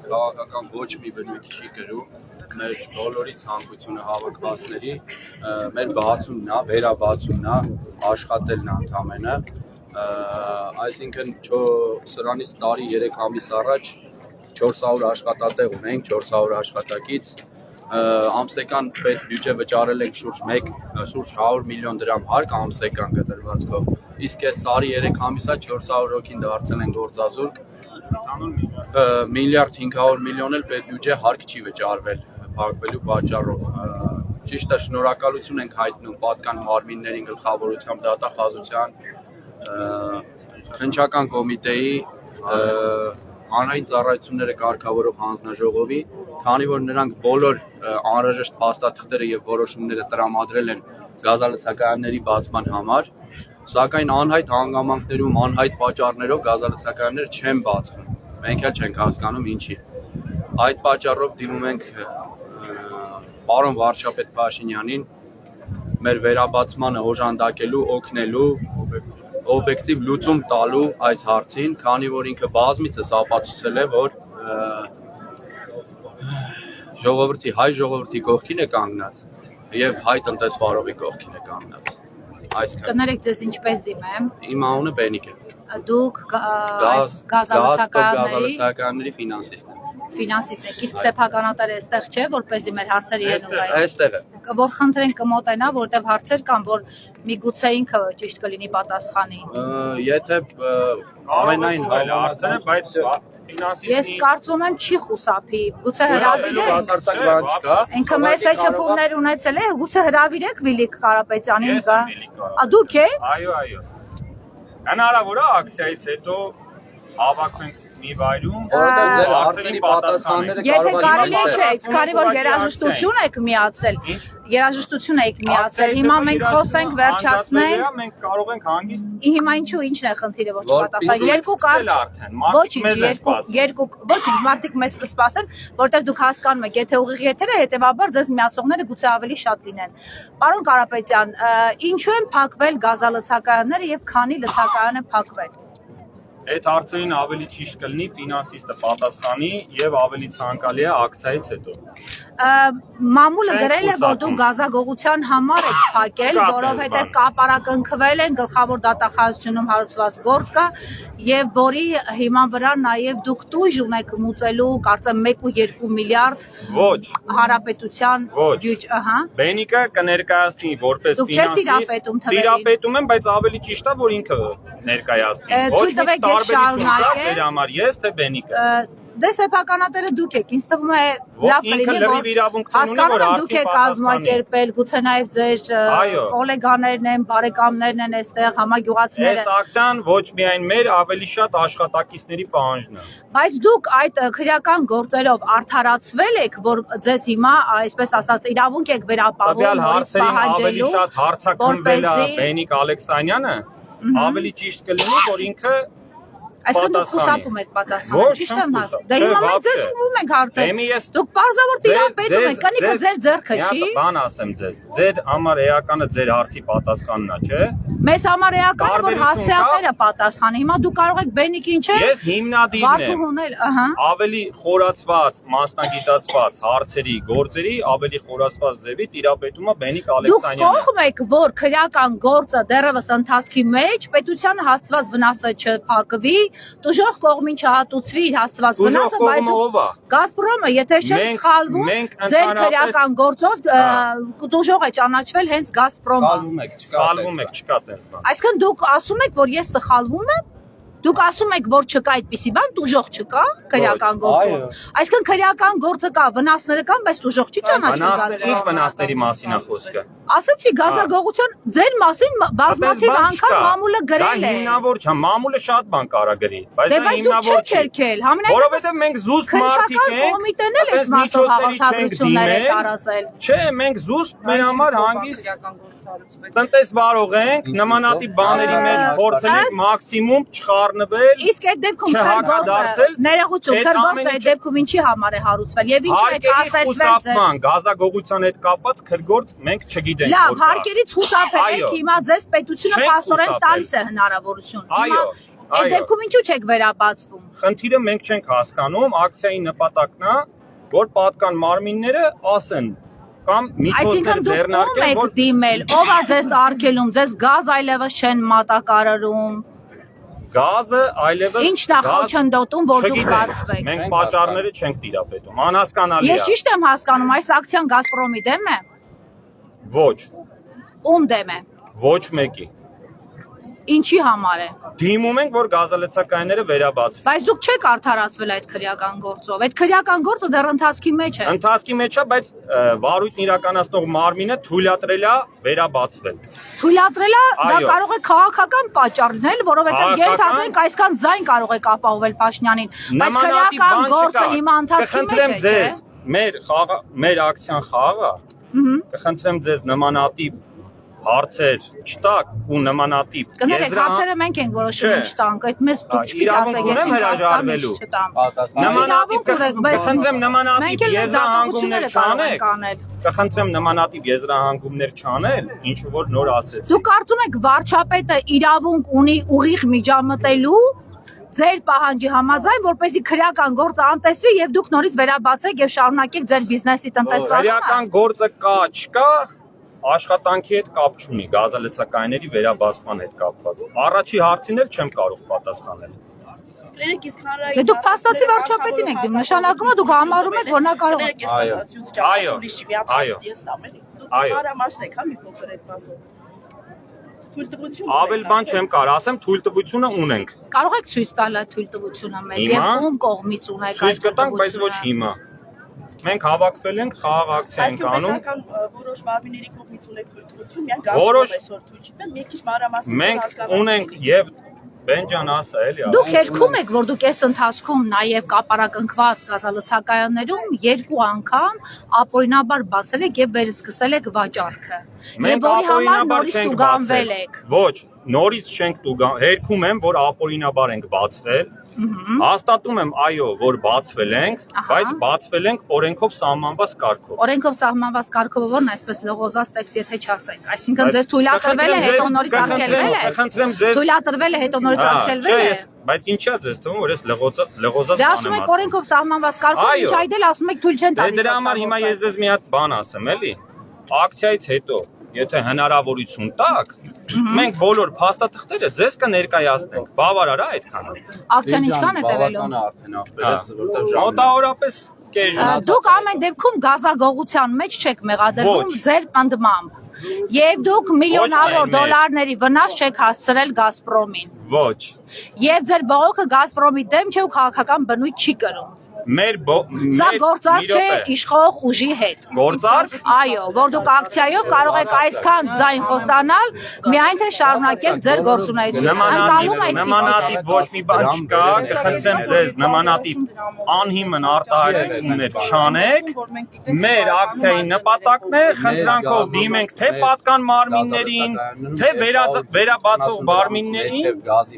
Քաղաքական ոչ մի բնույթ չի գրում մեր բոլորի ցանկությունը հավաքվածների մեր բացումն է, վերաբացումն է, աշխատելն է ընդամենը այսինքն սրանից տարի 3 ամիս առաջ 400 աշխատատեղ ունենք, 400 աշխատակից ամսական պետ բյուջե վճարել ենք շուրջ 100 միլիոն դրամ հարկ ամսական կտրվածքով իսկ այս տարի 3 ամիսա 400 հոգին դարձել են գործազուրկ միլիարդ 500 միլիոն էլ պետ բյուջե հարկ չի վճարվել փակվելու պատճառով ճիշտ է շնորհակալություն ենք հայտնում պատկան մարմիններին գլխավորությամբ դատախազության քննչական կոմիտեի հանրային ծառայությունները կարգավորող հանձնաժողովի, քանի որ նրանք բոլոր անհրաժեշտ փաստաթղթերը եւ որոշումները տրամադրել են գազալցակայանների բացման համար, սակայն անհայտ հանգամանքներում, անհայտ պատճառներով գազալցակայանները չեն բացվում։ Մենք էլ չենք հասկանում ինչի։ Այդ պատճառով դիմում ենք պարոն վարչապետ Փաշինյանին մեր վերաբացմանը օժանդակելու, օգնելու օբյեկտիվ լուծում տալու այս հարցին, քանի որ ինքը բազմիցս ապացուցել է, որ հայ ժողովրդի կողքին է կանգնած եւ հայ տնտեսվարողի կողքին է կանգնած։ Կներեք ձեզ ինչպես դիմեմ։ Իմ անունը Բենիկ է։ Դուք գազալցականների ֆինանսիստն եք։ Ֆինանսիստն եք, իսկ սեփականատերը այստեղ չէ, որպեսզի մեր հարցերը իրենուրային։ Այստեղ է։ Որ խնդրենք կմոտենա, որտեղ հարցեր կան, որ միգուցե ինքը ճիշտ կլինի պատասխանի։ Եթե ամենայն հարցերը, բայց Ես կարծում եմ չի խուսափի, գուցե հրավիրեք։ Բացարձակ բան չկա։ Ինքը մեծ հեչափումներ ունեցել է, գուցե հրավիրեք Վիլիկ Կարապետյանին գա։ Դուք եք։ Այո։ Հնարավոր է ակցիայից հետո հավաքվենք մի վայրում, որտեղ ձեր հարցերի պատասխանները Եթե կարելի է, քանի որ երաժշտություն եք միացել, հիմա մենք խոսենք վերջացնենք, մենք կարող ենք հանգիստ հիմա ինչու ինչն է խնդիրը որ չպատասխան, ոչինչ, մարդիկ մեզ կսպասեն, որտեղ դուք հասկանում եք, եթե ուղիղ եթեր է, հետևաբար ձեզ միացողները գուցե ավելի շատ լինեն։ Պարոն Կարապետյան, ինչու են փակվել գազալցակայանները եւ քանի լցակայան է փակվել։ Այդ հարցերին ավելի ճիշտ կլինի ֆինանսիստը պատասխանի եւ ավելի ցանկալի է ակցիայից հետո։ Մամուլը գրել է, որ դու գազագողության համար եք փակել, որովհետեւ կապարակնքվել են գլխավոր դատախազությունում հարուցված գործ կա եւ որի հիման վրա նաեւ դուք տույժ ունեք մուծելու, կարծեմ 1.2 միլիարդ հանրապետության ջուջ, Բենիկը կներկայացնի որպես ֆինանսիստ, տիրապետում եմ, բայց ավելի ճիշտ է, որ ինքը ներկայացնի։ Ոչ մի տարբերություն կա ձեր համար, ես թե Բենիկը։ Դե սեփականատերը դուք եք, ինձ թվում է լավ կլինի, որ հասկանում եմ դուք եք կազմակերպել, գուցե նաև ձեր կոլեգաներն են, բարեկամներն են այստեղ, համագյուղացիները։ Այս ակցիան ոչ միայն մեր, ավելի շատ աշխատակիցների պահանջն է։ Բայց դուք այդ քրեական գործերով արդարացվել եք, որ ձեզ հիմա, այսպես ասած, իրավունք եք վերապահում, նորից պահանջելու, ավելի շատ հարցաքննվել է Բենիկ Ալեքսանյանը, ավելի ճիշտ կլինի, որ ինքը Այսինքն դուք խուսափում եք պատասխանը, ճիշտ եմ հասկանում։ Դե հիմա մենք ձեզ ուղղում ենք հարցեր։ Դուք պարզավոր տիրապետում եք, կնիքը ձեր ձեռքը չի։ Բան ասեմ ձեզ, ձեր համար էականը ձեր հարցի պատասխանն է, չէ։ Մեզ համար էականը որ հասցեատները պատասխանը։ Հիմա դուք կարող եք Բենիկին չէ։ Ես հիմնադիրն եմ։ Ավելի խորացված, մասնագիտացված հարցերի, գործերի ավելի խորացված ձևի տիրապետումը Բենիկ Ալեքսանյանն է։ Դուք կողմ եք, որ քրեական գործը դեռևս ընթացքի մեջ պետության հասցված վնասը չփակվի, Տուժող կողմին չհատուցվի իր հասցված վնասը, բայց Գազպրոմը, եթե չեմ սխալվում, ձեր քրեական գործով տուժող է ճանաչվել հենց Գազպրոմը։ Սխալվում եք, չկա տես բան։ Այսինքն դուք ասում եք, որ ես սխալվում եմ։ Դուք ասում եք, որ չկա այդպիսի բան, տուժող չկա քրեական գործում։ Այսինքն քրեական գործը կա, վնասները կան, բայց տուժող չի ճանաչում։ Ինչ վնասների մասին է խոսքը։ Ասացի գազագողության ձեր մասին բազմաթիվ անգամ մամուլը գրել է։ Դա հիմնավոր չէ, մամուլը շատ բան կարա գրի, բայց դա հիմնավոր չէ։ Որովհետև մենք զուսպ մարդիկ ենք, կոմիտեն էլ էս մասով հաղորդագրություններ է տարածել։ Չէ, մենք զուսպ մեր համար հանգիստ տնտեսվարող ենք, նմանատիպ բաների մեջ փորձել ենք մաքսիմում չխառնվել։ Իսկ այդ դեպքում քրգործը, ներողություն, քրգործը այդ դեպքում ինչի համար է հարուցվել եւ ինչու է կասեցվել։ Գազագողության հետ կապված քրգործ մենք չգիտենք։ Լավ, հարկերից խուսափեք, հիմա ձեզ պետությունը փաստորեն տալիս է հնարավորություն։ Այդ դեպքում ինչու չեք վերաբացվում։ Խնդիրը մենք չենք հասկանում, ակցիայի նպատակն է, որ պատկան մարմինները ասեն կամ միջոցներ ձեռնարկեն, որ եք դիմել, ով է ձեզ արգելում, ձեզ գազ այլևս չեն մատակարարում։ Գազը այլևս Ինչ նախաչնդոտում, որ դուք բացվեք։ Մենք պատճառները չենք տիրապետում, անհասկանալի է։ Ես ճիշտ եմ հասկանում, այս ակցիան Գազպրոմի դեմ է։ Ոչ։ Ում դեմ է։ Ոչ մեկի։ Ինչի համար է։ Դիմում ենք, որ գազալցակայինները վերաբացվեն։ Բայց դուք չեք արդարացվել այդ քրեական գործով։ Այդ քրեական գործը դեռ ընթացքի մեջ է։ Ընթացքի մեջ է, բայց վարույթն իրականացնող մարմինը թույլատրել է վերաբացվել։ Թույլատրել է, դա կարող է քաղաքական պատճառ լինել, որովհետև ենթադրենք այսքան ձայն կարող է ապահովել Փաշինյանին, բայց քրեական գործը հիմա ընթացքի մեջ է, չէ՞։ Մեր ակցիան խաղա։ Կխնդրեմ ձեզ նմանատիպ հարցեր չտակ ու նմանատիպ Կներեք, հարցերը մենք ենք որոշում ինչ տանք, այդ մեզ դուք չպիտի ասեք, ես ինչ հրաժարվելու չտամ։ Նմանատիպ կխնդրեմ նմանատիպ եզրահանգումներ չանեք։ Կխնդրեմ նմանատիպ եզրահանգումներ չանել, ինչ որ նոր ասեցի։ Դուք կարծում եք վարչապետը իրավունք ունի ուղիղ միջամտելու ձեր պահանջի համաձայն, որպեսզի քրեական գործը անտեսվի եւ դուք նորից վերաբացեք եւ շարունակեք ձեր բիզնեսի տնտեսվարումը։ Քրեական գործը կա, չկա, աշխատանքի հետ կապ չունի, գազալցակայինների վերաբացման հետ կապված։ Առաջի հարցին էլ չեմ կարող պատասխանել։ Դուք փաստացի վարչապետին եք դիմում, նշանակում է դուք համարում եք, որ նա կարող է։ Ավել բան չեմ կարող, ասեմ թույլտվությունը ունենք։ Կարող եք ցույց տալ այդ թույլտվությունը մեզ եւ ում կողմից ունեք այդ թույլտվությունը։ Ցույց կտանք, բայց ոչ հիմա։ Մենք հավաքվել ենք, խաղաղ ակցիա ենք անում։ Որոշ մարմինների կողմից ունեք թույլտվություն, միայն գազով այսօր թույլ չտան, մի քիչ մանրամասն մենք ունենք եւ Բենջան ասա էլի։ Դուք երգում եք, որ դուք այս ընթացքում նաեւ կապարակնքված գազալցակայաններում երկու անգամ ապօրինաբար բացել եք եւ վերսկսել եք վաճառքը։ Եվ որի համար նորից տուգանվել եք։ Ոչ, նորից չենք տուգան, հերքում եմ, որ ապօրինաբար ենք բացվել։ Հաստատում եմ, այո, որ բացվել ենք, բայց բացվել ենք օրենքով սահմանված կարգով։ Օրենքով սահմանված կարգով ո՞րն է, այսպես լողոզած տեքստ եթե չասենք։ Այսինքն ձեզ թույլատրվել է, հետո նորից արգելվել է։ Խնդրեմ ձեզ։ Թույլատրվել է, հետո նորից արգելվել է։ Բայց ինչա ձեզ թվում, որ ես լողոզած Դե ասում եք օրենքով սահմանված կարգով, ինչ այդել ասում եք թույլ չեն տալիս։ Դե դրա համար հիմա ես ձեզ մի հատ բան ասեմ, էլի։ Ակցիայից հետո եթե հնարավորություն տաք, մենք բոլոր փաստաթղթերը ձեզ կներկայացնենք։ Բավարար է այդքանը։ Ակցիան ինչքան է տևելու։ Մոտավորապես Դուք ամեն դեպքում գազագողության մեջ չեք մեղադրվում ձեր պնդմամբ։ Եվ դուք միլիոնավոր դոլարների վնաս չեք հասցրել Գազպրոմին։ Ոչ։ Եվ ձեր բողոքը Գազպրոմի դեմ չէ ու քաղաքական բնույթ չի կրում։ Սա գործարք չէ իշխող ուժի հետ։ Գործարք։ Այո, որ դուք ակցիայով կարող եք այսքան ձայն խոստանալ, միայն թե շարունակեք ձեր գործունեությունը։ Նմանատիպ ոչ մի բան չկա, կխնդրեմ ձեզ նմանատիպ անհիմն արտահայտություններ չանեք։ Մեր ակցիայի նպատակն է խնդրանքով դիմենք թե պատկան մարմիններին, թե վերաբացող մարմիններին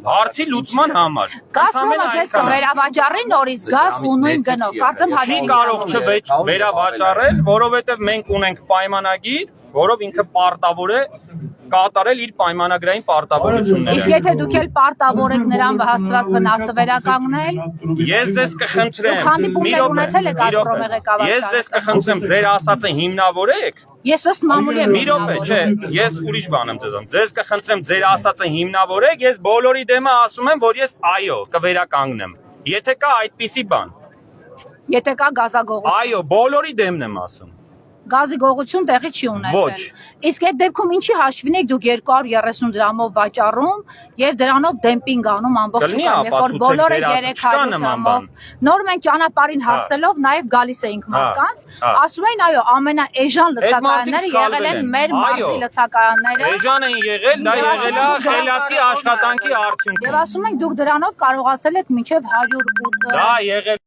հարցի լուծման համար։ Գազպրոմը ձեզ կվերավաճառի նորից գազ ու նույն գնով, կարծեմ չի կարող չվերավաճառել, որովհետև մենք ունենք պայմանագիր, որով ինքը պարտավոր է կատարել իր պայմանագրային պարտավորությունները։ Իսկ եթե դուք էլ պարտավոր եք նրան հասցված վնասը վերականգնել, ես ձեզ կխնդրեմ, ես ձեզ կխնդրեմ, ձեր ասածը հիմնավորեք։ Ես ըստ մամուլի եմ։ Մի րոպե, չէ, ես ուրիշ բան եմ ձեզ։ Ձեզ կխնդրեմ, ձեր ասածը հիմնավորեք, ես բոլորի դեմը ասում եմ, որ ես այո, կվերականգնեմ։ Եթե կա այդպիսի բան։ Եթե կա գազագողություն։ Այո, բոլորի դեմն եմ ասում։ Գազի գողություն տեղի չի ունեցել։ Իսկ այդ դեպքում ինչի հաշվին եք դուք 230 դրամով վաճառում եւ դրանով դեմպինգ անում ամբողջ շուկան, որ բոլորը 300 դրամով։ Նոր մենք ճանապարհին հասելով նաեւ գալիս էինք մարդկանց, ասում էին այո, ամենաէժան լցակայանները եղել են մեր մարզի լցակայանները։ Էժան են եղել, դա եղել է խելացի աշխատանքի արդյունք։ Եվ ասում ենք դուք դրանով կարողացել եք մինչև 108 դա եղել է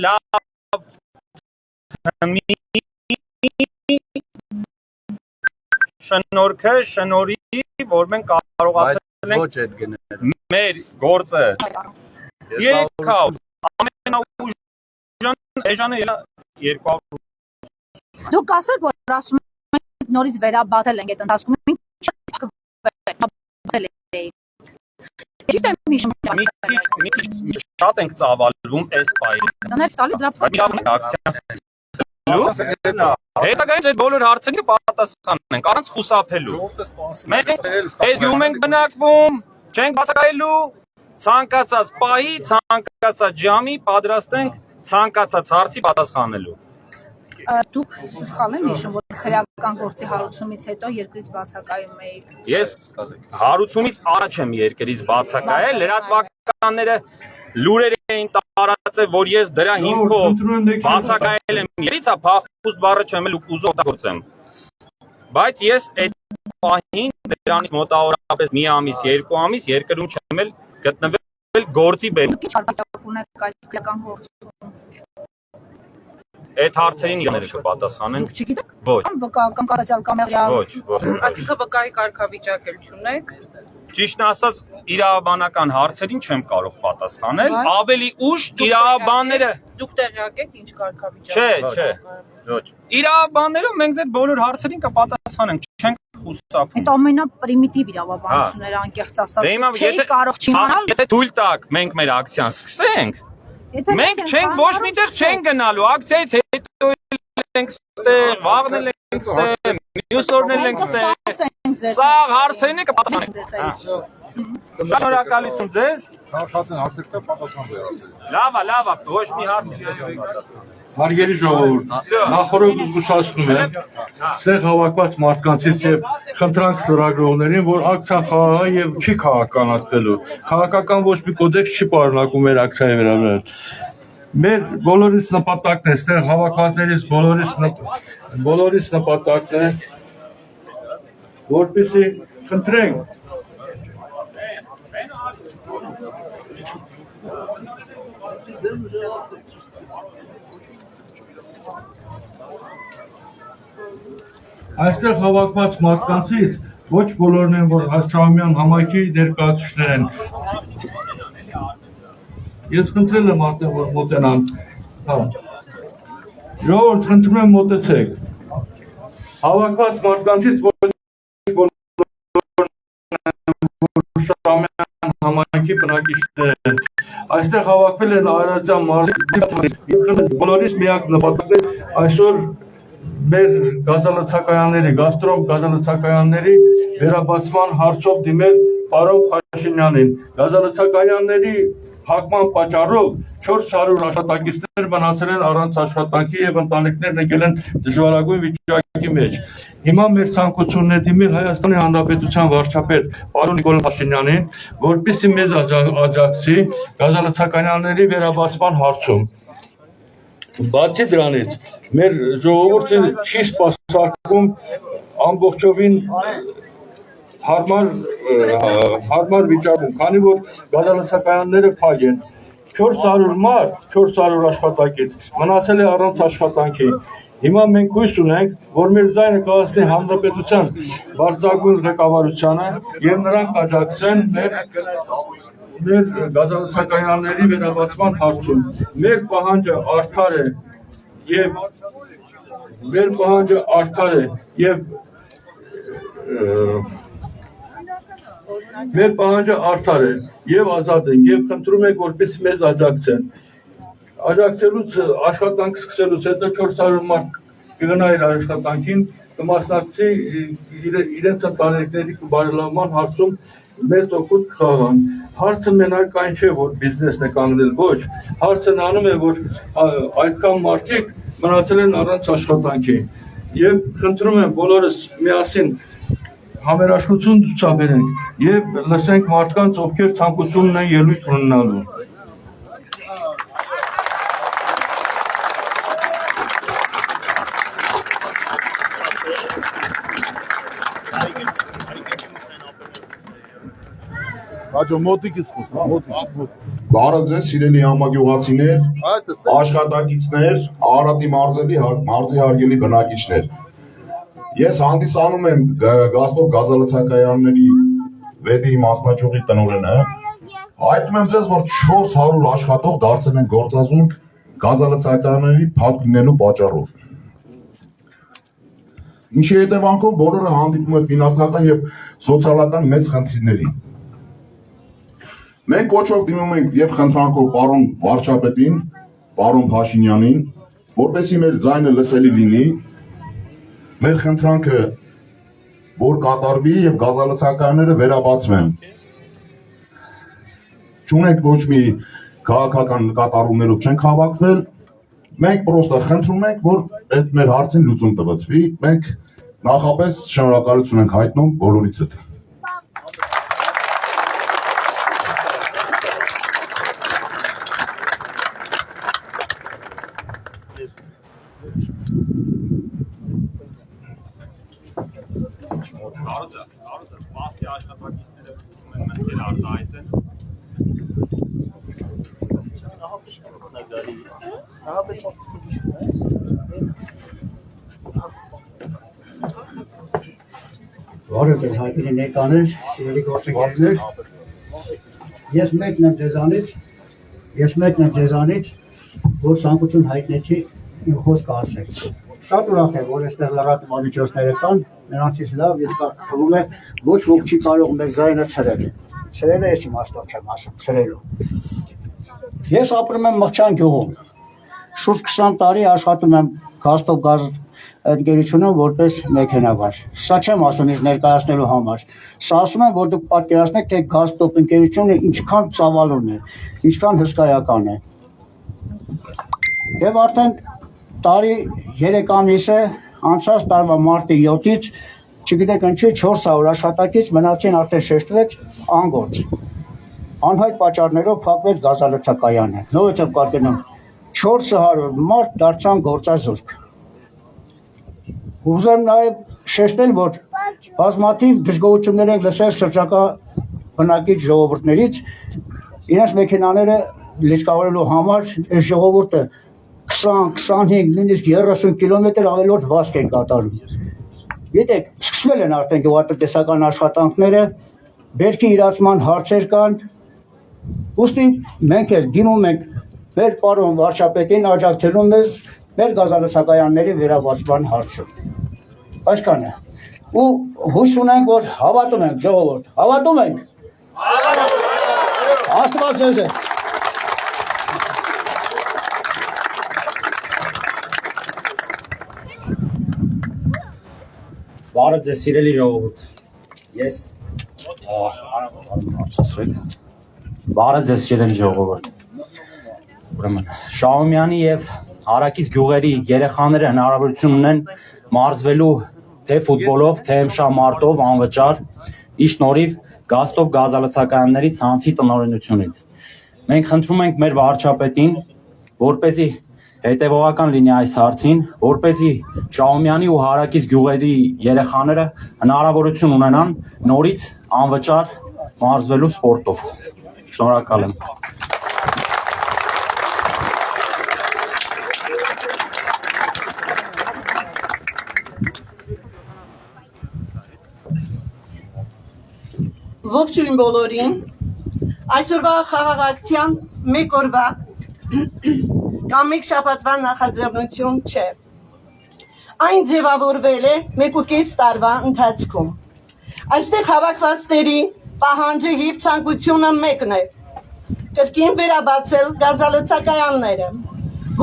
լավ շնորհի, որ մենք կարողացել ենք մեր գործը երկավ ամենաուժան էժանը 200 Դուք ասեք, որ ասում եք նորից վերաբացել ենք այդ ընթացքում մի քիչ շատ ենք ծավալվում այս պահին հետագայից այդ բոլոր հարցերի պատասխանենք առանց խուսափելու մենք այս գյուղում ենք բնակվում չենք բացակայելու ցանկացած պահի ցանկացած ժամի պատրաստ ենք ցանկացած հարցի պատասխանելու Դուք սխալ եմ հիշում, որ քրեական գործի հարուցումից հետո երկրից բացակայում եք։ Ես հարուցումից առաջ եմ երկրից բացակայել, լրատվականները լուրեր էին տարածել, որ ես դրա հիմքով բացակայել եմ երկրից, փախուստ բառը չեմ ուզում օգտագործեմ։ Բայց ես այդ պահին դրանից մոտավորապես մի ամիս, երկու ամիս երկրում չեմ գտնվել գործի բերում։ Ինչ արտակարգ ունեք քրեական գործում։ Այդ հարցերին իները կպատասխանեն։ Դուք չգիտեք։ Ոչ։ Կամ վկա կամ կատարյալ կամերյա։ Ոչ։ Այսինքն վկայի կարգավիճակ էլ չունեք։ Ճիշտն ասած, իրավաբանական հարցերին չեմ կարող պատասխանել, ավելի ուշ իրավաբանները Դուք տեղյակ եք ինչ կարգավիճակ։ Չէ։ Ոչ։ Իրավաբաններով մենք այդ բոլոր հարցերին կպատասխանենք, չենք խուսափում։ Այդ ամենապրիմիտիվ իրավաբանությունները անկեղծ ասած։ Չի կարող չիմանալ։ Եթե թույլ տաք, մենք մեր ակցիան սկսենք։ Մենք չենք ոչ միտեղ չենք գնալու, ակցիայից հետո ենք ստեղ, վաղն ենք ստեղ, մյուս օրն ենք ստեղ։ Սա հարցերին է կպատասխանենք։ Շնորհակալություն ձեզ։ Քաղաքացին հարցերով պատասխան վերացրել։ Լավ, ոչ մի հարց չի։ Հարգելի ժողովուրդ, նախորդ զգուշացնում եմ ստեղ հավաքված մարդկանցից եւ խնդրանք ստորագրողներին, որ ակցիան խաղաղ եւ չի քաղաքականացվելու։ Քաղաքական ոչ մի կոդեքս չի պարունակում մեր ակցիայի վերաբերյալ։ Մեր բոլորիս նպատակն է, ստեղ հավաքվածներից բոլորիս նպատակն է, որպեսզի խնդրենք Այստեղ հավաքված մարդկանցից ոչ բոլորն են, որ Հաշճամյան համայնքի ներկայացուցիչներ են։ Ես խնդրել եմ արդեն, որ մոտենան։ Ժողովուրդ, խնդրում եմ մոտեցեք։ Հավաքված մարդկանցից ոչ բոլորն են, որ Հաշճամյան համայնքի բնակիչներ են։ Այստեղ հավաքվել են Արարատյան մարզի բոլորիս միակ նպատակն է այսօր մեր գազալցակայանների, գազտրոմ գազալցակայանների վերաբացման հարցով դիմել պարոն Փաշինյանին։ Գազալցակայանների փակման պատճառով 400 աշխատակիցներ մնացել են առանց աշխատանքի եւ ընտանիքներն եկել են դժվարագույն վիճակի մեջ։ Հիմա մեր ցանկությունն է դիմել Հայաստանի Հանրապետության վարչապետ պարոն Նիկոլ Փաշինյանին, որպեսզի մեզ աջակցի գազալցակայանների վերաբացման հարցում։ Բացի դրանից, մեր ժողովուրդը չի սպասարկում ամբողջովին հարմար վիճակում, քանի որ գազալցակայանները փակ են։ 400 մարդ, 400 աշխատակից մնացել է առանց աշխատանքի։ Հիմա մենք հույս ունենք, որ մեր ձայնը կհասնի հանրապետության բարձրագույն ղեկավարությանը եւ նրանք աջակցեն մեր գազալցակայանների վերաբացման հարցում։ Մեր պահանջը արդար է եւ ազատ ենք եւ խնդրում ենք, որպեսզի մեզ աջակցեն։ Աջակցելուց աշխատանք սկսելուց հետո 400 մարդ կգնա իր աշխատանքին, կմասնակցի իրենց ընտանիքների բարելավման հարցում մեծ օգուտ կխաղան։ Հարցը մենակ այն չէ, որ բիզնեսն է կանգնել, ոչ։ Հարցն անում է, որ այդքան մարդիկ մնացել են առանց աշխատանքի։ Եվ խնդրում եմ բոլորս միասին համերաշխություն ցուցաբերենք եւ լսենք մարդկանց, ովքեր ցանկություն ունեն ելույթ ունենալու։ Բարև ձեզ, սիրելի համագյուղացիներ, աշխատակիցներ, Արարատի մարզի հարգելի բնակիչներ։ Ես հանդիսանում եմ Գազտոկ գազալցակայանների վետի մասնաճյուղի տնօրենը։ Հայտնում եմ ձեզ, որ 400 աշխատող դարձել են գործազուրկ գազալցակայանների փակ լինելու պատճառով։ Ինչի հետևանքով բոլորը հանդիպում են ֆինանսական եւ սոցիալական մեծ խնդիրների։ Մենք կոչով դիմում ենք եւ խնդրանքով պարոն վարչապետին, պարոն Փաշինյանին, որպեսզի մեր ձայնը լսելի լինի, մեր խնդրանքը որ կատարվի եւ գազալցակայանները վերաբացվեն։ Չունենք ոչ մի քաղաքական կատարումներով չենք հավաքվել, մենք պրոստը խնդրում ենք, որ այդ մեր հարցին լուծում տվեցվի, մենք նախապես շնորհակալություն ենք հայտնում բոլորիցդ։ Բարև ձեզ հայտնի ներկաներ, սիրելի գործընկերներ, ես մեկն եմ ձեզանից, որ ցանկություն հայտնեցի իմ խոսքը ասել։ Շատ ուրախ եմ, որ այստեղ լրատվամիջոցները կան, նրանցից լավ ես թվում է ոչ ոք չի կարող մեր ձայնը ցրել։ Ցրելը ես իմաստով չեմ ասում, ցրելու։ Ես ապրում եմ Մղճան գյուղում։ Շուրջ 20 տարի աշխատում եմ Գազտոկ գազ ընկերությունում որպես մեքենավար։ Սա չեմ ասում ինձ ներկայացնելու համար։ Սա ասում եմ, որ դուք պատկերացնեք, թե Գազտոկ ընկերությունը ինչքան ծավալուն է, ինչքան հսկայական է։ Եվ արդեն տարի 3 ամիս է անցած տարվա մարտի 7-ից, չգիտեք ինչի 400 աշխատակից մնացին արդեն շեշտվեց անգործ։ Անհայտ պատճառներով փակվեց գազալցակայանը։ Նորից եմ կարգենում 400 մարդ դարձան գործազուրկ։ Ուզում նաև շեշտել, որ բազմաթիվ դժգոհություններ են լսել շրջակա բնակիչ ժողովուրդներից, իրենց մեքենաները լիցքավորելու համար այս ժողովուրդը 20, 25, նույնիսկ 30 կիլոմետր ավելորդ վազք են կատարում։ Գիտեք, սկսվել են արդեն գյուղատնտեսական աշխատանքները, բերքի իրացման հարցեր կան, ուստի մենք էլ դիմում ենք մեր պարոն վարչապետին աջակցելու մեզ մեր գազալցակայանների վերաբացման հարցում։ Այսքան է։ Ու հույս ունենք, որ հավատում ենք ժողովուրդ, հավատում ենք։ Աստված ձեզ է։ Բարև ձեզ սիրելի ժողովուրդ։ Ես Բարև ձեզ սիրելի ժողովուրդ։ Ուրեմն Շահումյանի եւ Հարակից գյուղերի երեխաները հնարավորություն ունեն մարզվելու թե ֆուտբոլով, թե եմշամարտով անվճար ի շնորհիվ Գազտոկ գազալցակայանների ցանցի տնօրենությունից։ Մենք խնդրում ենք մեր վարչապետին, որպեսզի հետևողական լինի այս հարցին, որպեսզի Շահումյանի ու Հարակից գյուղերի երեխաները հնարավորություն ունենան նորից անվճար մարզվելու սպորտով։ Շնորհակալ եմ։ Ողջույն բոլորին, այսօրվա խաղաղակցության մեկ օրվա կամ մեկ շաբաթվա նախաձեռնություն չէ։ Այն ձևավորվել է 1.5 տարվա ընթացքում։ Այստեղ հավաքվածների պահանջը և ցանկությունը մեկն է՝ կրկին վերաբացել գազալցակայանները,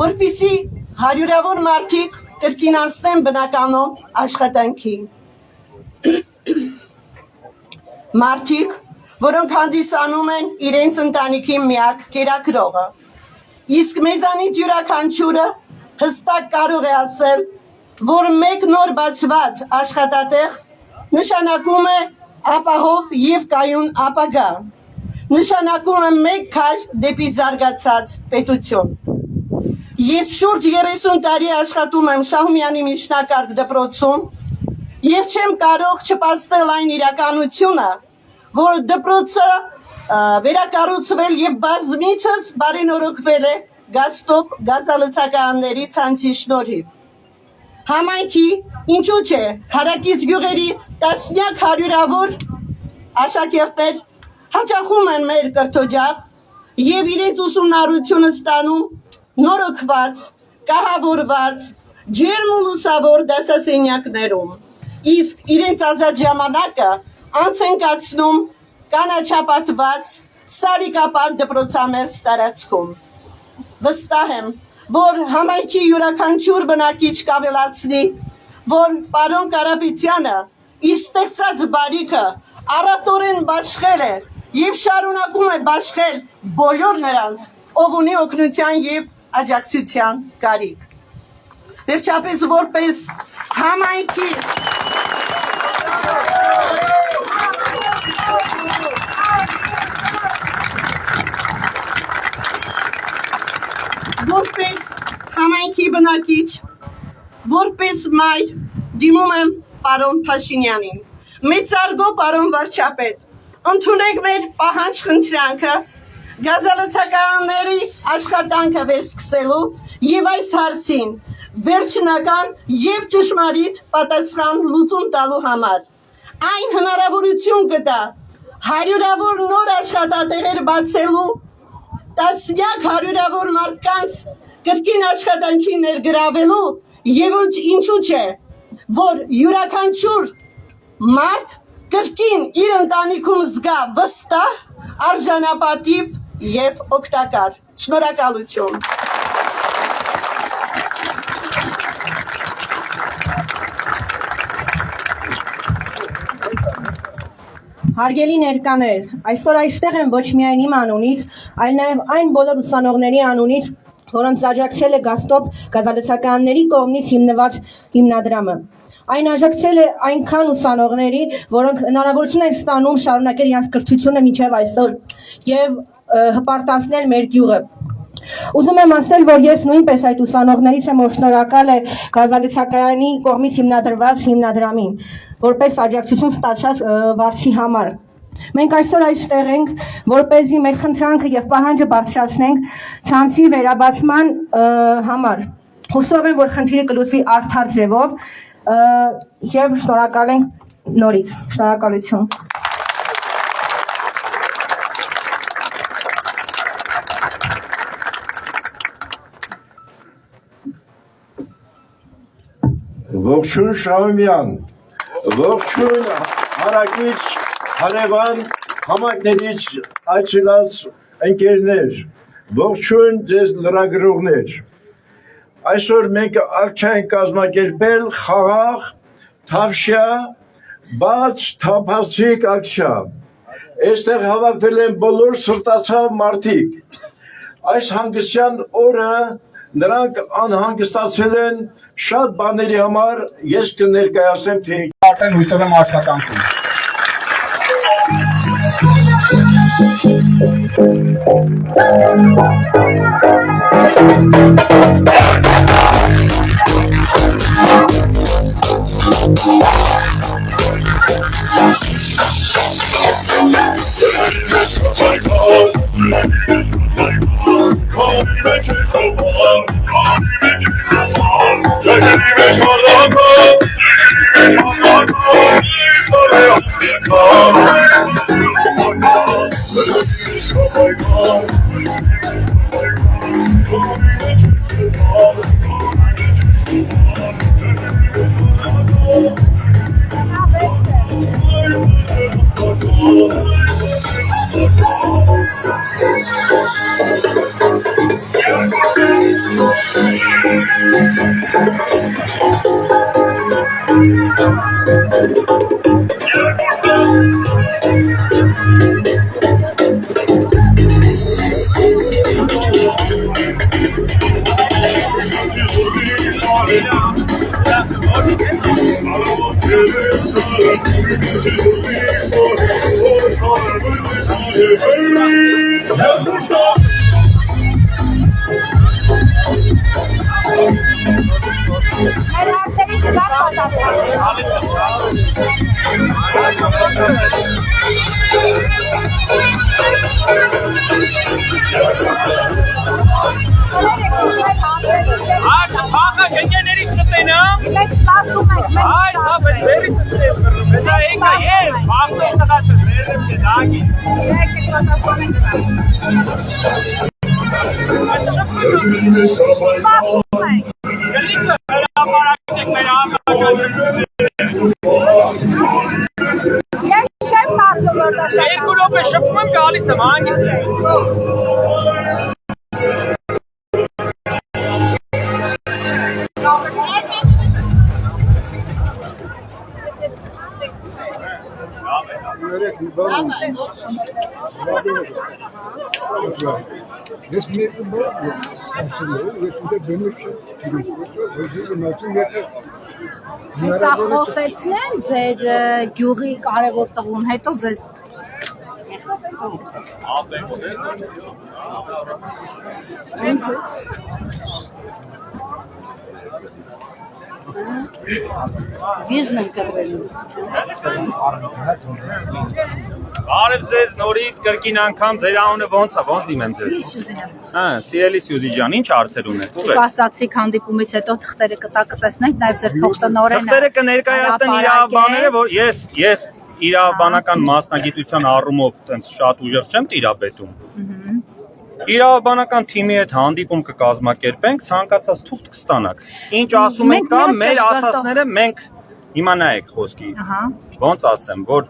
որպեսզի հարյուրավոր մարդիկ կրկին անցնեն բնականոն աշխատանքի։ Մարդիկ, որոնք հանդիսանում են իրենց ընտանիքի միակ կերակրողը, իսկ մեզանից յուրաքանչյուրը հստակ կարող է ասել, որ մեկ նոր բացված աշխատատեղ նշանակում է ապահով եւ կայուն ապագա, նշանակում է մեկ քայլ դեպի զարգացած պետություն։ Ես շուրջ 30 տարի աշխատում եմ Շահումյանի միջնակարգ դպրոցում եւ չեմ կարող չպաստել այն իրականությունը, որ դպրոցը վերակառուցվել եւ բազմիցս բարենորոգվել է գազտոպ գազալցականների ցանցի շնորհիվ։ Համայնքի, ինչու՞ չէ, հարակից գյուղերի տասնյակ հարյուրավոր աշակերտներ հաճախում են մեր կրթօջախ եւ իրենց ուսումնառությունը ստանում նորոգված, կահավորված, ջերմ ու լուսավոր դասասենյակներում, իսկ իրենց ազատ ժամանակը անց են կացնում կանաչապատված սարիկապատ դպրոցամերձ տարածքում։ Վստահ եմ, որ համայնքի յուրաքանչյուր բնակիչ կավելացնի, որ պարոն Կարապետյանը իր ստեղծած բարիքը առատորեն բաշխել է եւ շարունակում է բաշխել բոլոր նրանց, ով ունի օգնության եւ աջակցության կարիք։ Վերջապես որպես համայնքի բնակիչ, որպես մայր դիմում եմ պարոն Փաշինյանին։ Մեծարգո պարոն վարչապետ, ընդունեք մեր պահանջ խնդրանքը գազալցականների աշխատանքը վերսկսելու եւ այս հարցին վերջնական եւ ճշմարիտ պատասխան լուծում տալու համար։ Այն հնարավորություն կտա հարյուրավոր նոր աշխատատեղեր բացելու, տասնյակ հարյուրավոր մարդկանց կրկին աշխատանքի ներգրավելու եւ ինչու՞ չէ, որ յուրաքանչյուր մարդ կրկին իր ընտանիքում զգա վստահ, արժանապատիվ եւ օգտակար։ Շնորհակալություն։ Հարգելի ներկաներ, այսօր այստեղ եմ ոչ միայն իմ անունից, այլ նաև այն բոլոր ուսանողների անունից, որոնց աջակցել է Գազտոպ գազալցականների կողմից հիմնված հիմնադրամը։ Այն աջակցել է այնքան ուսանողների, որոնք հնարավորություն են ստանում շարունակել իրենց կրթությունը մինչև այսօր եւ հպարտացնել մեր գյուղը։ Ուզում եմ ասել, որ ես նույնպես այդ ուսանողներից եմ, որ շնորհակալ է գազալցակայանի կողմից հիմնադրված հիմնադրամին, որպես աջակցություն ստացած վարձի համար։ Մենք այսօր այստեղ ենք, որպեսզի մեր խնդրանքը եւ պահանջը բարձրացնենք ցանցի վերաբացման համար։ Հուսով եմ, որ խնդիրը կլուծվի արդար ձևով եւ շնորհակալ ենք նորից։ Շնորհակալություն։ Ողջույն Շահումյան, ողջույն հարակից հարևան համայնքներից այցելած ընկերներ, ողջույն ձեզ լրագրողներ։ Այսօր մենք արժե ենք կազմակերպել խաղաղ, թավշյա, բաց, թափանցիկ ակցիա։ Այստեղ հավաքվել են բոլոր սրտացավ մարդիկ։ Այս հանգստյան օրը նրանք անհանգստացել են շատ բաների համար, ես կներկայացնեմ թե արդեն հույսով եմ աշխատանքում։ Ահա գնկերների ծտենա։ Մենք սպասում ենք։ Այ, հա, բերի ծտեն։ Դա եկա ես, բախտը տղաս վերեմ դագի։ Եկեք պատասխանենք։ Սպասում ենք։ Գլիկը հրապարակեք մեր ամբողջ։ Ես չեմ կարծում որ դա շատ։ Երկու րոպե շփում եմ գալիս եմ, հանգիստ եմ։ Հեսա խոսեցնեն ձեր գյուղի կարևոր տղուն, հետո ձեզ վիզն եմ կրվելու։ Արև ձեզ նորից կրկին անգամ ձեր անունը ոնց դիմեմ ձեզ։ Սյուզին եմ։ Հա, սիրելի Սյուզի ջան, ինչ հարցեր ունեք։ Ուղղ Ասացիք հանդիպումից հետո թղթերը կտեսնենք, նաև ձեր փոխտնօրենը։ Թղթերը կներկայացնեն իրավաբանները, որ ես իրավաբանական մասնագիտության առումով տենց շատ ուժեղ չեմ տիրապետում։ Իրավաբանական թիմի հետ հանդիպում կկազմակերպենք, ցանկացած թուղթ կստանաք։ Ինչ ասում ենք կամ մեր ասածները մենք հիմա նայեք խոսքի։ Ոնց ասեմ, որ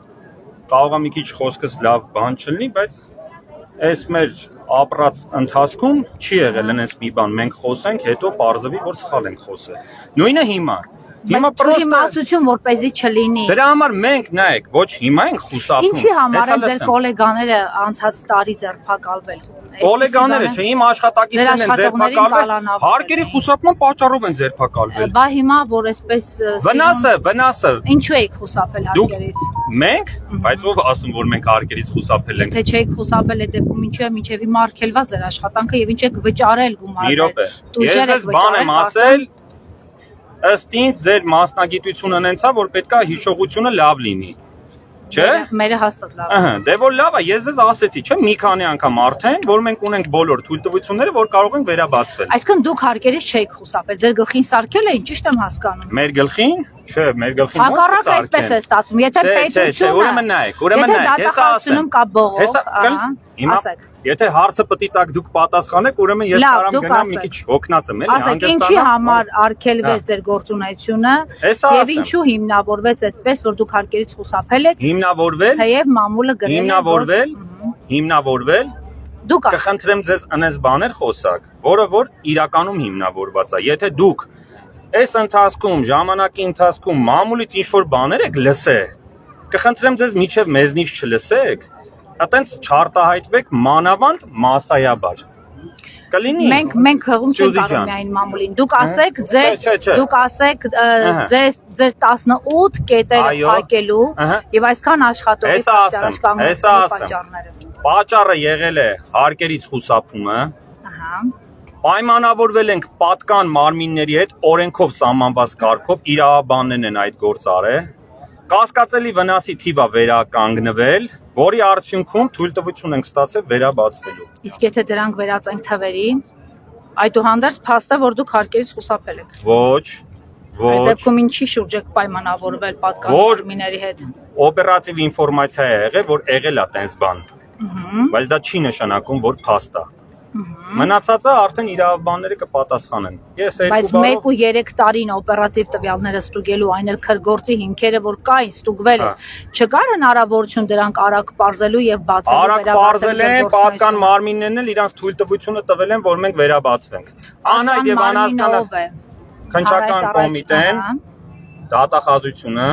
կարող է մի քիչ խոսքս լավ բան չլինի, բայց այս մեր ապրած ընթացքում չի եղել այնպես մի բան, մենք խոսենք, հետո պարզվի, որ սխալ ենք խոսել։ Նույնը հիմա։ Հիմա իմացություն որպեսզի չլինի։ Դրա համար մենք նայեք, ոչ հիմա ենք խուսափում։ Ինչի համար են ձեր գոլեգաները անցած տարի ձերբակալվել։ Գոլեգաները չէ, իմ աշխատակիցներն են ձերբակալվել, հարկերի խուսափման պատճառով են ձերբակալվել։ Բա հիմա որ այսպես Վնասը։ Ինչու եք խուսափել հարկերից։ Մենք, բայց ով ասում որ մենք հարկերից խուսափել ենք։ Թե չեք խուսափել այդ դեպքում ինչու է մինչև հիմա արգելված ձեր աշխատանքը եւ ինչ եք վճարել գումարներ։ Ես ես բան եմ ասել, ըստ ինձ ձեր մասնագիտությունը ունեցա, որ պետքա հիշողությունը լավ լինի։ Չէ՞։ Մերը հաստատ լավ։ Ահա, դե որ լավ է, ես ձեզ ասեցի, չէ՞, մի քանի անգամ արդեն, որ մենք ունենք բոլոր թույլտվությունները, որ կարող են վերաբացվել։ Այսինքն դուք հարկերից չեք խուսափել, ձեր գլխին սարքել էին, ճիշտ եմ հասկանում։ Մեր գլխին, չէ, մեր գլխին ո՞նց հակառակ այդպես է ստացվում, եթե պետությունը, ուրեմն նայեք, ես ասեմ։ Կա բողոք, Հիմա եթե հարցը պիտի տակ դուք պատասխանեք, ուրեմն ես կարամ գնամ մի քիչ հոգնած եմ, էլի, ասեք ինչի համար արգելվեց ձեր գործունեությունը եւ ինչու հիմնավորվեց այդպես, որ դուք հարկերից խուսափել եք։ Հիմնավորվել։ Թեև մամուլը գրել է հիմնավորվել։ Դուք կխնդրեմ ձեզ անես բաներ խոսակ, որը որ իրականում հիմնավորված է։ Եթե դուք այս ընթացքում ժամանակի ընթացքում մամուլից ինչ-որ բաներ եք լսել, կխնդրեմ ձեզ միջև մեզնից չլսեք, այտենց չարտահայտվեք մանավանդ մասայաբար։ Կլինի։ Մենք հղում չենք կարող միայն մամուլին։ Դուք ասեք ձեր 18 կետերը փակելու եւ այսքան աշխատողի պատճառները։ Պատճառը եղել է հարկերից խուսափումը։ Պայմանավորվել ենք պատկան մարմինների հետ օրենքով սահմանված կարգով, իրավաբաններն են այդ գործ արել։ Կասկածելի վնասի թիվը վերականգնվել, որի արդյունքում թույլտվություն ենք ստացել վերաբացվելու։ Իսկ եթե դրանք վերածենք թվերի, այդուհանդերձ փաստ է, որ դուք հարկերից խուսափել եք։ Ոչ։ Այդ դեպքում ինչի շուրջ եք պայմանավորվել պատկան մարմինների հետ։ Օպերատիվ ինֆորմացիա է եղել, որ եղել է տենց բան։ Բայց դա չի նշանակում, որ փաստ է։ Մնացածը արդեն իրավաբանները կպատասխանեն։ Ես Բայց 1-3 տարին օպերատիվ տվյալները ստուգելու, այն էլ քրգործի հիմքերը, որ կային, ստուգվել է, չկար հնարավորություն դրանք արագ պարզելու եւ բացելու Արագ պարզել են, պատկան մարմիններն էլ իրանց թույլտվությունը տվել են, որ մենք վերաբացվենք։ Անհայտ եւ անհասկանալի քննչական կոմիտեն, դատախազությունը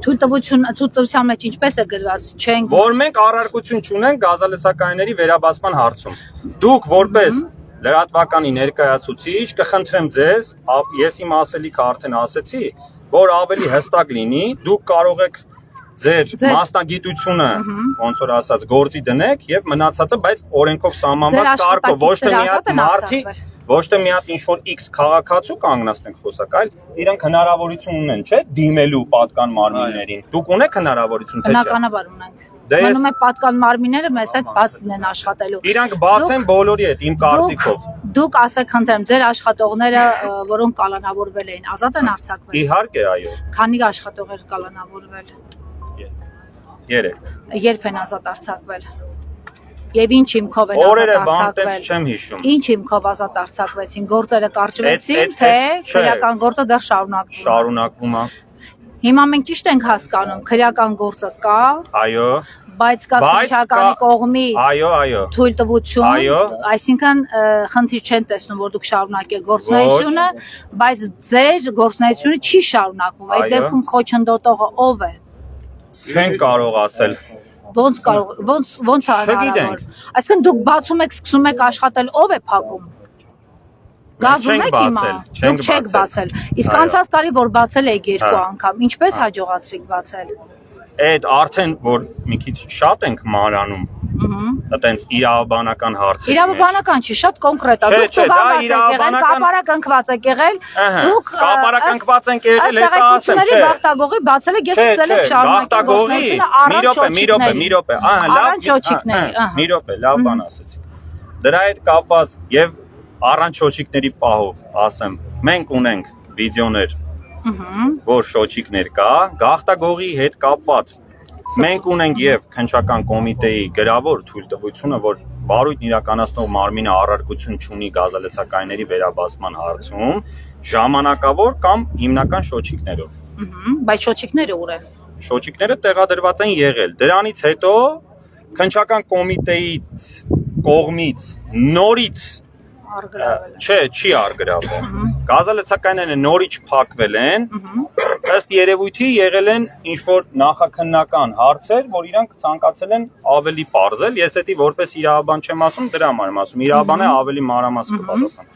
Թույլտվության մեջ ինչպես է գրված, չենք որ մենք առարկություն չունենք գազալցակայինների վերաբացման հարցում։ Դուք որպես լրատվականի ներկայացուցիչ կխնդրեմ ձեզ, ես իմ ասելիքը արդեն ասեցի, որ ավելի հստակ լինի, դուք կարող եք ձեր մասնագիտությունը, ոնց որ ասած, գործի դնեք եւ մնացածը, բայց օրենքով սահմանված կարգով, ոչ թե մի հատ մարդի, ոչ թե մի հատ ինչ-որ X քաղաքացու կանգնացնենք խոսակ, այլ իրանք հնարավորություն ունեն, չէ՞, դիմելու պատկան մարմիններին։ Դուք ունեք հնարավորություն թե՞ չէ։ Բնականաբար ունենք։ Մնում է պատկան մարմինները մեզ հետ բաց լինեն աշխատելու։ Իրանք բաց են բոլորի հետ, իմ կարծիքով։ Դուք ասեք խնդրեմ, ձեր աշխատողները, որոնք կալանավորվել էին, ազատ են արձակվել։ Իհարկե, այո։ Քանի աշխատողներ կալանավորվել։ 3։ Երբ են ազատ արձակվել։ Եվ ինչ հիմքով են Օրերը ազատ բանտես արձակվել։ չեմ հիշում։ Ինչ հիմքով ազատ արձակվեցին, գործերը կարճվեցին, թե քրեական գործը դեռ շարունակվում է։ Շարունակվում է։ Հիմա մենք ճիշտ ենք հասկանում, քրեական գործը կա, Այո։ բայց կա քրեականի կողմից այո թույլտվություն, այսինքն խնդիր չեն տեսնում, որ դուք շարունակեք գործունեությունը, բայց ձեր գործունեությունը չի շարունակվում։ Այդ դեպքում խոչընդոտողը ով է։ Չեն կարող ասել։ Ոնց է հնարավոր։ Այսինքն դուք բացում եք, սկսում եք աշխատել, ով է փակում։ Գազում եք հիմա, դուք չեք բացել։ Իսկ անցած տարի որ բացել եք 2 անգամ, ինչպես հաջողացրիք բացել։ Այդ արդեն որ մի քիչ շատ ենք մանրանում։ Այտենց իրավաբանական հարցեր։ Իրավաբանական չի, շատ կոնկրետ է։ Դուք կապարակնքված եք եղել, դուք կապարակնքված ենք եղել, հեսա ասեմ, չէ։ Բախտագողի բացել եք, ես սկսել եմ շարունակել։ մի րոպե, մի րոպե, լավ բան ասեցի։ Դրա հետ կապված եւ առանց շոչիկների պահով ասեմ, մենք ունենք վիդեոներ, որ շոչիկներ կա, գաղտագողի հետ կապված մենք ունենք եւ քննչական կոմիտեի գրավոր թույլտվությունը, որ բարույթն իրականացնող մարմինը առարկություն չունի գազալեցակայինների վերաբացման հարցում, ժամանակավոր կամ հիմնական շոչիկներով։ Բայց շոչիկները ուր են։ Շոչիկները տեղադրված են եղել։ Դրանից հետո քննչական կոմիտեից կողմից նորից չի արգրավել։ Գազալեցակայինները նորից փակվել են, ըստ երևույթի եղել են ինչ-որ նախաքննական հարցեր, որ իրանք ցանկացել են ավելի պարզել, ես էդի որպես իրավաբան չեմ ասում, դրա համար եմ ասում, իրավաբանը ավելի մանրամասն կպատասխան։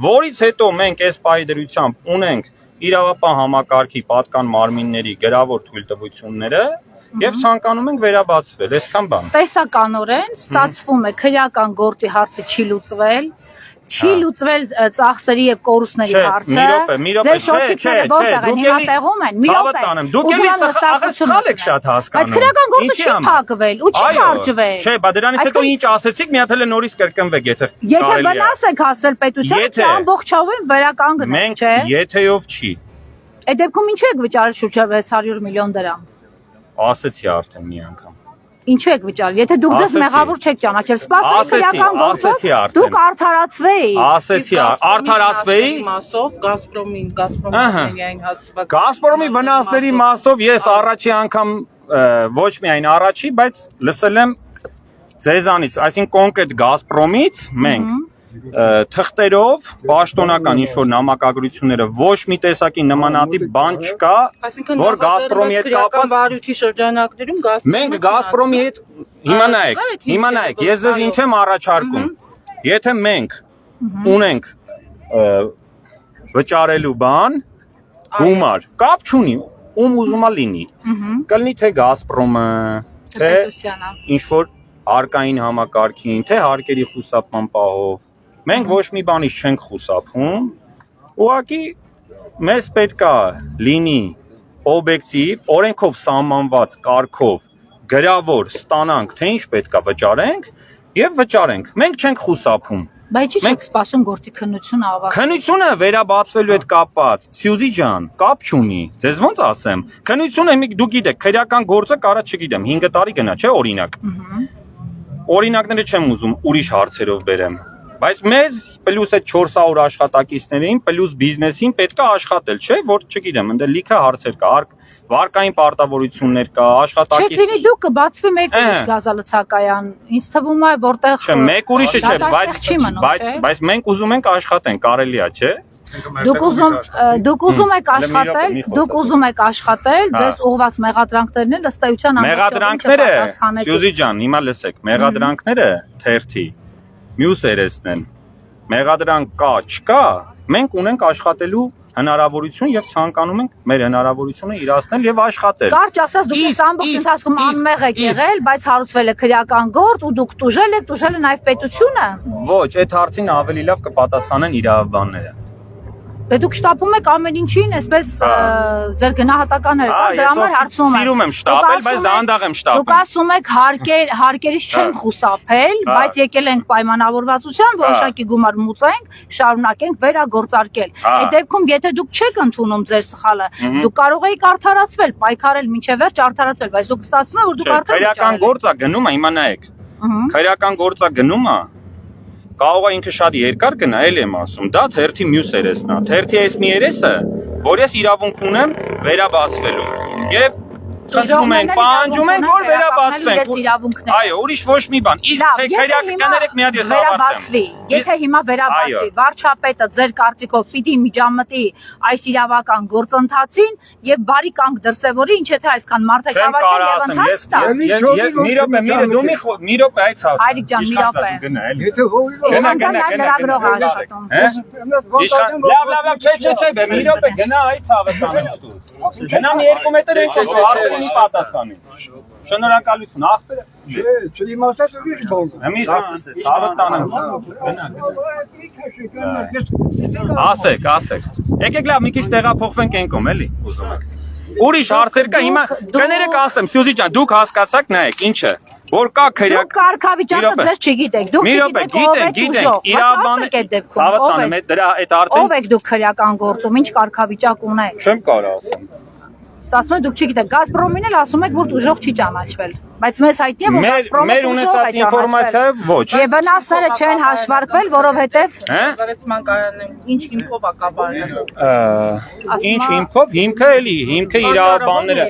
Որից հետո մենք այս պահի դրությամբ ունենք իրավապահ համակարգի պատկան մարմինների գրավոր թույլտվությունները եւ ցանկանում ենք վերաբացվել, այսքան բան։ Տեսականորեն ստացվում է քրեական գործի հարցը չի լուծվել, չի լուծվել ծախսերի եւ կորուստների հարցը։ Ձեր շոչիկները որտեղ են, հիմա տեղում են։ Մի րոպե։ Դուք էլի սխալ եք շատ հասկանում։ Բայց քրեական գործը չի փակվել ու չի կարճվել։ Չէ, բա դրանից հետո ինչ ասեցիք, մի հատ էլ նորից կրկնվեք, եթե Եթե վնաս եք հասել պետությանը, ամբողջովին վերականգնեք, չէ։ Եթեով չի։ Այդ դեպքում ինչու եք վճարել շուրջ 600 միլիոն դրամ։ Ասեցի արդեն մի անգամ։ Ինչու եք վճարել։ Եթե դուք ձեզ մեղավոր չեք ճանաչել, սպասեք քրեական գործով, դուք արդարացվեի։ Ասեցի, արդարացվեի։ Մասով Գազպրոմին միայն հասցված։ Գազպրոմի վնասների մասով ես առաջի անգամ ոչ միայն առաջի, բայց լսել եմ ձեզանից, այսինքն կոնկրետ Գազպրոմից մենք թղթերով պաշտոնական ինչ-որ նամակագրությունները ոչ մի տեսակի նմանատիպ բան չկա, որ Գազպրոմի հետ կապված վարույթի շրջանակներում մենք Գազպրոմի հետ հիմա նայեք, ես ձեզ ինչ եմ առաջարկում, եթե մենք ունենք վճարելու բան, գումար, կապ չունի, ում ուզում է լինի, կլինի թե Գազպրոմը, թե ինչ-որ հարկային համակարգին, թե հարկերի խուսափման պահով, մենք ոչ մի բանից չենք խուսափում, ուղղակի մեզ պետքա լինի օբյեկտիվ, օրենքով սահմանված կարգով գրավոր ստանանք, թե ինչ պետքա վճարենք եւ վճարենք։ Մենք չենք խուսափում։ Բայց ի՞նչ եք սպասում գործի քննությունը ավարտել։ Քննությունը վերաբացվելու հետ կապված, Սյուզի ջան, կապ չունի։ Ձեզ ոնց ասեմ։ Քննությունը դուք գիտեք, քրեական գործը կարա չգիտեմ 5 տարի գնա, չէ՞ օրինակ։ Օրինակները չեմ ուզում ուրիշ հարցերով բերեմ, բայց մեզ պլյուս այդ 400 աշխատակիցներին, պլյուս բիզնեսին պետքա աշխատել, չէ՞, որ չգիտեմ, ընդ լիքը հարցեր կա, վարկային պարտավորություններ կա, աշխատակից։ Չէ, դուք կբացվի մեկ ուրիշ գազալցակայան։ Ինձ թվում է, որտեղ Չէ, մեկ ուրիշը չէ, բայց մենք ուզում ենք աշխատենք, կարելի է, չէ՞։ Դուք ուզում եք աշխատել, ձեզ ուղղված մեղադրանքներն էլ ըստ էության մեղադրանքները, Սյուզի ջան, հիմա լսեք, մեղադրանքները թերթի մյուս երեսն են։ Մեղադրանք կա, չկա, մենք ունենք աշխատելու հնարավորություն եւ ցանկանում ենք մեր հնարավորությունը իրացնել եւ աշխատել։ Կարճ ասած դուք այս ամբողջ ընթացքում անմեղ եք եղել, բայց հարուցվել է քրեական գործ ու դուք տուժել եք նաեւ պետությունը։ Ոչ, այդ հարցին ավելի լավ կպատասխանեն իրավաբանները։ Դե դուք շտապում եք ամեն ինչին, այսպես ձեր գնահատականները կան, դրա համար հարցում եմ։ Սիրում եմ շտապել, բայց դանդաղ եմ շտապում։ Դուք ասում եք հարկերից չեն խուսափել, բայց եկել ենք պայմանավորվածության, որոշակի գումար մուծենք, շարունակենք վերագործարկել։ Այդ դեպքում, եթե դուք չեք ընդունում ձեր սխալը, դուք կարող եք արդարացվել, պայքարել մինչև վերջ արդարացվել, բայց դուք ստացվում է, որ դուք արդար եք։ Քրեական գործա գնում է, հիմա նայեք։ Քրեական գործա գնում է։ Կարող է ինքը շատ երկար գնա, էլ եմ ասում, դա թերթի մյուս երեսն է։ Թերթի այս մի երեսը, որ ես իրավունք ունեմ վերաբացվելու։ Եվ խնդրում ենք, պահանջում ենք, որ վերաբացվենք։ Այո, ուրիշ ոչ մի բան։ Իսկ թե քրեական մի հատ ես վերաբացվի, եթե հիմա վերաբացվի, վարչապետը ձեր կարծիքով պիտի միջամտի այս իրավական գործընթացին եւ բարի կամք դրսեւորի, ինչ եթե այսքան մարդ եք հավաքել եւ ընթաց տա։ Մի րոպե, դու մի րոպե այց հա։ Հայրիկ ջան, մի րոպե։ Գնա, լրագրող աշխատում։ Լավ, չէ, մի րոպե, գնա այց հավատանեմ դու։ Գնա մի 2 մետր ինչ է, մի պատասխանի։ Շնորհակալություն, ախպերը։ Չդիմացած ուրիշ բան։ Մի հավատանեմ։ Ասեք։ Եկեք լավ մի քիչ տեղափոխվենք ենկոմ, էլի, ուզում եք։ Ուրիշ հարցեր կա, հիմա կներեք ասեմ, Սյուզի ջան, դուք հասկացաք, նայեք, ինչը, որ կա քրեական։ Դուք կարգավիճակը ձեր չգիտեք, դուք չգիտեք ով եք ուժով։ Իրավաբանը դրա այդ արդեն ով եք դուք քրեական գործում, ինչ կարգավիճակ ունեք։ Չեմ կարող ասեմ։ Ստացվում է դուք չգիտեք, Գազպրոմին էլ ասում եք, որ ուժով չի ճանաչվել, բայց մեզ հայտնի է, որ Գազպրոմը մեր ունեցած ինֆորմացիայով ոչ։ Եվ վնասները չեն հաշվարկվել, որովհետև Զարեցման կայանն ինչ հիմքով է կապարել։ Ինչ հիմքով, հիմքը իրավաբանները։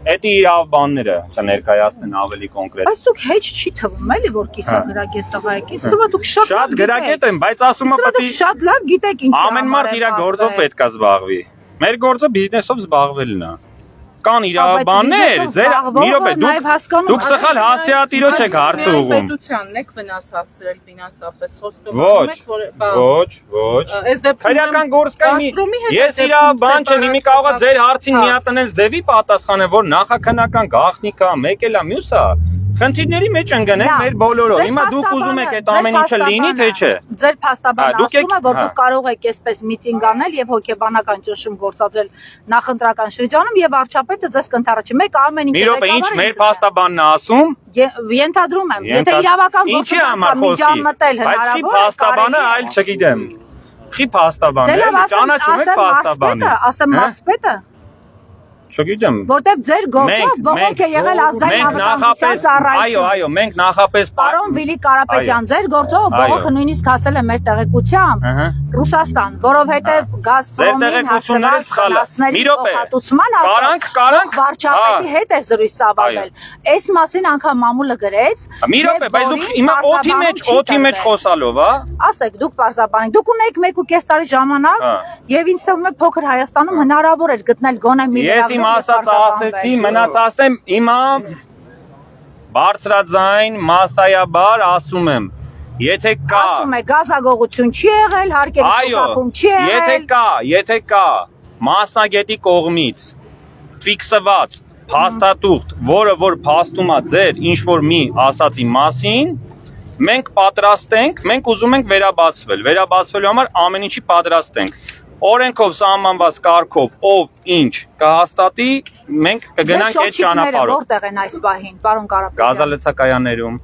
Էդի իրավաբանները կներկայացնեն ավելի կոնկրետ։ Բայց դուք հեչ չի թվում, էլի, որ կիսագրագետ տղա եք։ Իսկ դուք դուք շատ գրագետ եմ, բայց ասում եմ պատի շատ լավ գիտեք ինչ։ Ամեն մարդ իր գործով պետք է զբաղվի։ Մեր գործը բիզնեսով զբաղվելն է։ Կան իրավաբաններ, ձեր մի րոպե, դուք սխալ հասցեատիրոջ եք հարցը ուղղում։ Պետությանն եք վնաս հասցրել ֆինանսապես, խոստովանում եք, որ Ոչ։ Քրեական գործ կա ես իրավաբան չեմ, իմի կարողա ձեր հարցին միատնես ձևի պատասխանել, որ նախաքննական գաղտնի կա, մեկ էլ է, մյուս է։ Խնդիրների մեջ ընկնենք մեր բոլորով։ Հիմա դուք ուզում եք այդ ամեն ինչը լինի, թե չէ։ Ձեր փաստաբանը ասում է, որ դուք կարող եք այսպես միտինգ անել եւ հոգեբանական ճնշում գործադրել նախընտրական շրջանում եւ վարչապետը ձեզ կընթառաջի։ Մեկ ամեն ինչ։ Մի րոպե, ինչ մեր փաստաբանն ասում։ Ենթադրում եմ, եթե իրավական գործընթացը միջամտել հնարավոր է, փաստաբանը այլ չգիտեմ։ Խի փաստաբանը, ճանաչում եք փաստաբանը։ Ասեմ մարզպետը։ Չգիտեմ։ Որտեվ ձեր գործով բողոք է եղել ազգային անվտանգության ծառայություն։ Այո, մենք նախապես Պարոն Վիլի Կարապետյան, ձեր գործով բողոքը նույնիսկ հասել է մեր տեղեկությամբ Ռուսաստան, որովհետև Գազպրոմին հասցնալի փոխհատուցման Կարանք վարչապետի հետ է զրույց ծավալվել։ Այս մասին անգամ մամուլը գրեց։ Մի րոպե, բայց դուք հիմա օդի մեջ խոսալով, հա։ Ասեք, դուք պարզաբանեք։ Դուք ունեք 1.5 տարի ժամանակ եւ ինձ թվում է փոքր Հայաստանում հնարավոր էր գտնել գոնե մի Իմ ասած ասեցի, մնաց ասեմ, հիմա բարձրաձայն մասայաբար ասում եմ, եթե կա Ասում է գազագողություն չի եղել, հարկերի խուսափում չի եղել Եթե կա մասնագետի կողմից ֆիքսված փաստաթուղթ, որը որ փաստում է ձեր ինչ-որ մի ասացի մասին, մենք պատրաստ ենք, մենք ուզում ենք վերաբացվելու համար ամեն ինչի պատրաստ ենք Օրենքով սահմանված կարգով ով ինչ կհաստատի, մենք կգնանք այդ ճանապարհով։ Որտեղ են այս պահին, պարոն Կարապետյան։ Գազալցակայաններում։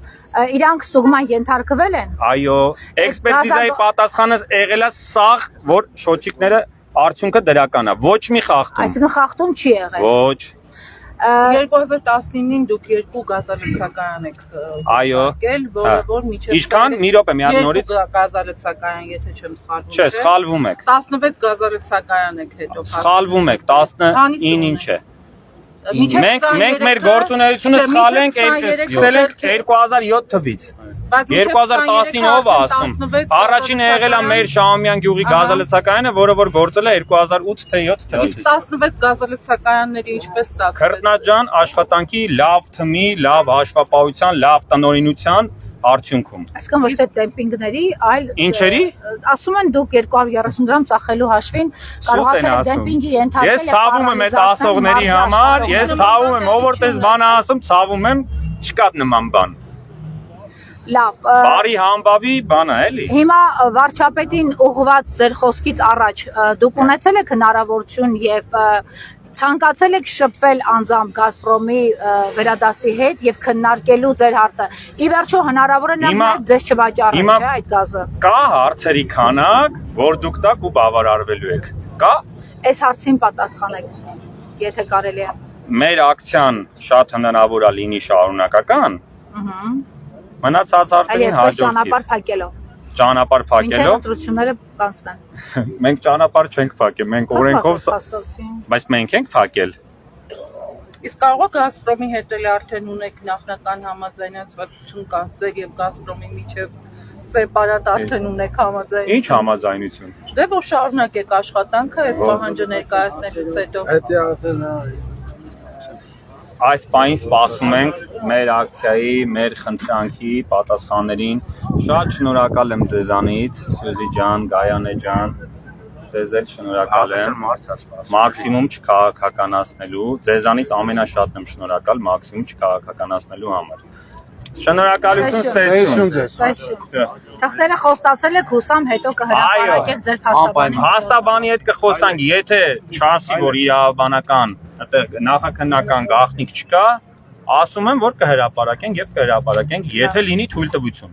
Իրանք ստուգման ենթարկվել են։ Այո, էքսպերտիզայի պատասխանը եղել է սաղ, որ շոչիկները արդյունքը դրական է, ոչ մի խախտում։ Այսինքն խախտում չի եղել։ Ոչ։ 2019-ին դուք 2 գազալցակայան եք եկել, որը որ միջև Ինչքան մի րոպե մի հատ նորից գազալցակայան, եթե չեմ սխալվում։ Չէ, սխալվում եք։ 16 գազալցակայան եք հետո։ Սխալվում եք, 19 ինչ է։ Մենք մեր գործունեությունը սխալ ենք, սկսել ենք 2007 թվից։ 2019-ով ասում։ Առաջինը եղել է մեր Շահումյան գյուղի գազալցակայանը, որը որ գործել է 2008 թե 7 թվականին։ Իսկ 16 գազալցակայանները ինչպես ստացվել։ Քրտնաջան աշխատանքի լավ թմի, լավ հաշվապահության, լավ տնօրինության արդյունքում։ Այսինքն ոչ թե դեմպինգների, այլ Ինչերի։ ասում են դուք 230 դրամ ծախելու հաշվին կարողացել եք դեմպինգի ենթարկել։ Ես ցավում եմ այդ ասողների համար, ես ցավում եմ, ով որտես բան ասում, ցավում եմ, չկա նման բան։ Լավ։ Բարի համբավի բան է, էլի։ Հիմա վարչապետին ուղղված ձեր խոսքից առաջ դուք ունեցել եք հնարավորություն եւ ցանկացել եք շփվել անձամբ Գազպրոմի վերադասի հետ եւ քննարկելու ձեր հարցը։ Ի վերջո հնարավոր է նաեւ ձեզ չվաճառել, չէ՞, այդ գազը։ Կա հարցերի քանակ, որ դուք տակ ու բավարարվելու եք։ Կա։ Այս հարցին պատասխանեք, եթե կարելի է։ Մեր ակցիան շատ հնարավոր է լինի շարունակական։ Մնացած հարցերին հաջորդի։ Ճանապարհ փակելով։ Ճանապարհ փակելով։ Մինչև ընտրությունները կանցնեն։ Մենք ճանապարհ չենք փակել, մենք օրենքով, բայց մենք ենք փակել։ Իսկ կարող է Գազպրոմի հետ էլ արդեն ունեք նախնական համաձայնացվածություն կա ձեր եւ Գազպրոմի միջև սեպարատ արդեն ունեք համաձայնություն։ Ինչ համաձայնություն։ Դե որ շարունակեք աշխատանքը այս պահանջը ներկայացնելուց հետո։ Այս պահին սպասում ենք մեր ակցիայի, մեր խնդրանքի պատասխաններին։ Շատ շնորհակալ եմ ձեզանից, Սյուզի ջան, Գայանե ջան, ձեզ էլ շնորհակալ եմ։ Մաքսիմում չքաղաքականացնելու, ձեզանից ամենաշատն եմ շնորհակալ մաքսիմում չքաղաքականացնելու համար։ Շնորհակալություն ստեսություն։ Թղթերը խոստացել եք հուսամ հետո կհրապարակեք ձեր փաստաբանին։ Փաստաբանի հետ կխոսանք, եթե չանցի որ իրավաբանական նախաքննական գաղտնիք չկա, ասում եմ որ կհրապարակենք եւ կհրապարակենք, եթե լինի թույլտվություն։